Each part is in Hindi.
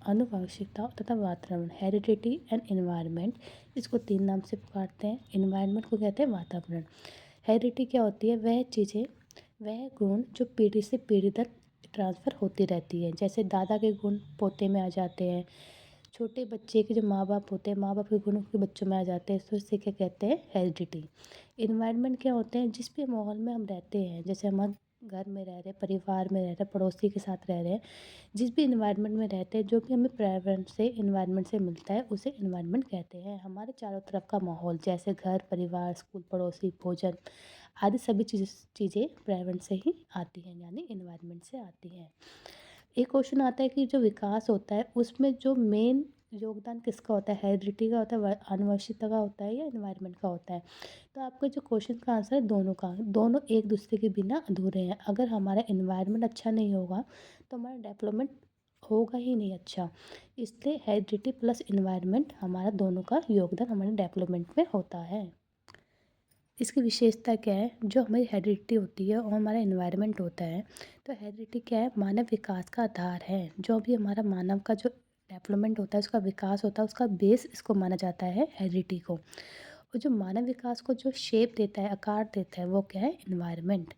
आनुवंशिकता तथा वातावरण, हेरिडिटी एंड एनवायरनमेंट, इसको 3 नाम से पुकारते हैं। एनवायरनमेंट को कहते हैं वातावरण। हेरिडिटी क्या होती है? वह चीज़ें, वह गुण जो पीढ़ी से पीढ़ी तक ट्रांसफ़र होती रहती है। जैसे दादा के गुण पोते में आ जाते हैं, छोटे बच्चे के जो माँ बाप होते हैं, माँ बाप के गुण उनके बच्चों में आ जाते हैं, तो इसे क्या कहते हैं? हेरिडिटी। एनवायरनमेंट क्या होते हैं? जिस भी माहौल में हम रहते हैं, जैसे हम घर में रह रहे हैं, परिवार में रह रहे हैं, पड़ोसी के साथ रह रहे हैं, जिस भी एनवायरनमेंट में रहते हैं, जो भी हमें पर्यावरण से, एनवायरनमेंट से मिलता है, उसे एनवायरनमेंट कहते हैं। हमारे चारों तरफ का माहौल, जैसे घर, परिवार, स्कूल, पड़ोसी, भोजन आदि सभी चीज़ें पर्यावरण से ही आती हैं, यानी एनवायरनमेंट से आती हैं। एक क्वेश्चन आता है कि जो विकास होता है उसमें जो मेन योगदान किसका होता है? हेरिडिटी का होता है, आनुवंशिकता का होता है, या एनवायरनमेंट का होता है? तो आपका जो क्वेश्चन का आंसर है दोनों का। दोनों एक दूसरे के बिना अधूरे हैं। अगर हमारा एनवायरनमेंट अच्छा नहीं होगा तो हमारा डेवलपमेंट होगा ही नहीं अच्छा। इसलिए हेरिडिटी प्लस एनवायरनमेंट, हमारा दोनों का योगदान हमारे डेवलपमेंट में होता है। इसकी विशेषता क्या है? जो हमारी हेरिडिटी होती है और हमारा एनवायरनमेंट होता है, तो हेरिडिटी क्या है? मानव विकास का आधार है। जो भी हमारा मानव का जो डेवलपमेंट होता है, उसका विकास होता है, उसका बेस इसको माना जाता है, हेरिडिटी को। और जो मानव विकास को जो शेप देता है, आकार देता है, वो क्या है? एनवायरनमेंट।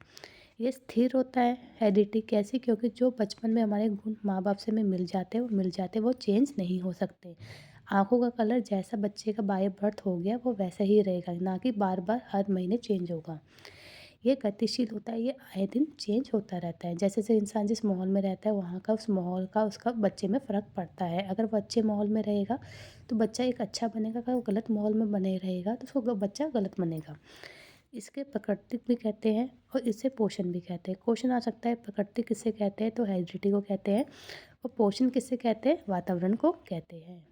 ये स्थिर होता है हेरिडिटी। कैसे? क्योंकि जो बचपन में हमारे गुण माँ बाप से हमें मिल जाते हैं, वो मिल जाते हैं, वो चेंज नहीं हो सकते। आँखों का कलर जैसा बच्चे का बाय बर्थ हो गया, वो वैसा ही रहेगा, ना कि बार-बार हर महीने चेंज होगा। ये गतिशील होता है, ये आए दिन चेंज होता रहता है। जैसे-जैसे इंसान जिस माहौल में रहता है, वहाँ का उस माहौल का उसका बच्चे में फ़र्क पड़ता है। अगर वो अच्छे माहौल में रहेगा, तो बच्चा एक अच्छा बनेगा। अगर वो गलत माहौल में बने रहेगा, तो उसको बच्चा गलत बनेगा। इसके प्राकृतिक भी कहते हैं और इसे पोषण भी कहते हैं। क्वेश्चन आ सकता है, प्राकृतिक किसे कहते हैं? तो हेरिडिटी को कहते हैं। और पोषण किसे कहते हैं? वातावरण को कहते हैं।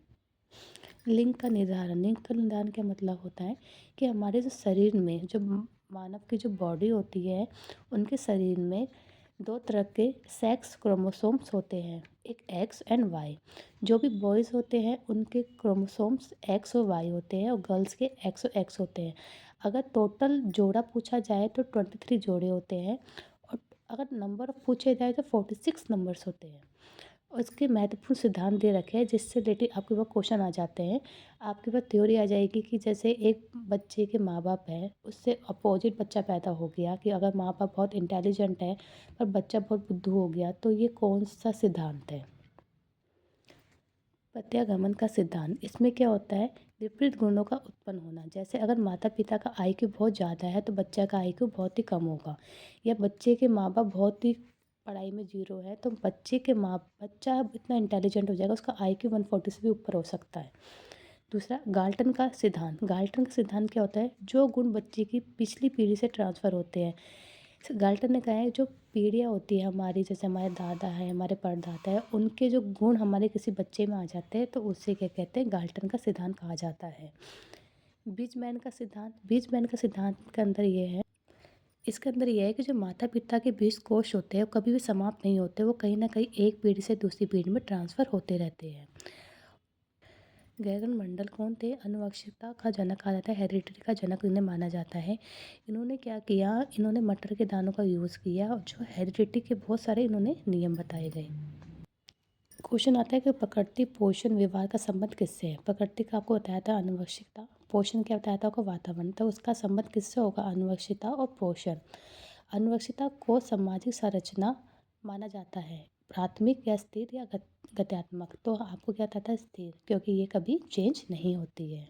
लिंग का निर्धारण। लिंग का निर्धारण क्या मतलब होता है कि हमारे जो शरीर में जो मानव की जो बॉडी होती है, उनके शरीर में 2 तरह के सेक्स क्रोमोसोम्स होते हैं, एक एक्स एंड वाई। जो भी बॉयज़ होते हैं उनके क्रोमोसोम्स एक्स और वाई होते हैं, और गर्ल्स के एक्स और एक्स होते हैं। अगर टोटल जोड़ा पूछा जाए तो 23 जोड़े होते हैं, और अगर नंबर पूछे जाए तो 46 नंबर्स होते हैं। और इसके महत्वपूर्ण सिद्धांत दे रखे हैं, जिससे रिलेटेड आपके पास क्वेश्चन आ जाते हैं। आपके पास थ्योरी आ जाएगी कि जैसे एक बच्चे के माँ बाप हैं, उससे अपोजिट बच्चा पैदा हो गया, कि अगर माँ बाप बहुत इंटेलिजेंट है पर बच्चा बहुत बुद्धू हो गया, तो ये कौन सा सिद्धांत है? प्रत्यागमन का सिद्धांत। इसमें क्या होता है? विपरीत गुणों का उत्पन्न होना। जैसे अगर माता पिता का आईक्यू बहुत ज़्यादा है, तो बच्चा का आईक्यू बहुत ही कम होगा। या बच्चे के माँ बाप बहुत ही पढ़ाई में जीरो है, तो बच्चा इतना इंटेलिजेंट हो जाएगा, उसका आईक्यू 140 से भी ऊपर हो सकता है। दूसरा, गाल्टन का सिद्धांत। गाल्टन का सिद्धांत क्या होता है? जो गुण बच्चे की पिछली पीढ़ी से ट्रांसफ़र होते हैं। गाल्टन ने कहा है, जो पीढ़ियाँ होती है हमारी, जैसे हमारे दादा हैं, हमारे परदादा हैं, उनके जो गुण हमारे किसी बच्चे में आ जाते हैं, तो उसे क्या कहते हैं? गाल्टन का सिद्धांत कहा जाता है। बीजमैन का सिद्धांत। बीजमैन का सिद्धांत के अंदर ये है, इसके अंदर ये है कि जो माता पिता के बीज कोश होते हैं, वो कभी भी समाप्त नहीं होते, वो कहीं ना कहीं एक पीढ़ी से दूसरी पीढ़ी में ट्रांसफ़र होते रहते हैं। गैगन मंडल कौन थे? आनुवंशिकता का जनक कहा जाता है, हेरिडिटी का जनक इन्हें माना जाता है। इन्होंने क्या किया? इन्होंने मटर के दानों का यूज़ किया, और जो हेरिडिटी के बहुत सारे इन्होंने नियम बताए गए। क्वेश्चन आता है कि प्रकृति पोषण व्यवहार का संबंध किससे है? प्रकृति का आपको बताया था आनुवंशिकता, पोषण क्या बताया था आपको? वातावरण। तो उसका संबंध किससे होगा? आनुवंशिकता और पोषण। आनुवंशिकता को सामाजिक संरचना माना जाता है, प्राथमिक या स्थिर या गत्यात्मक। तो आपको क्या बताया था? स्थिर, क्योंकि ये कभी चेंज नहीं होती है।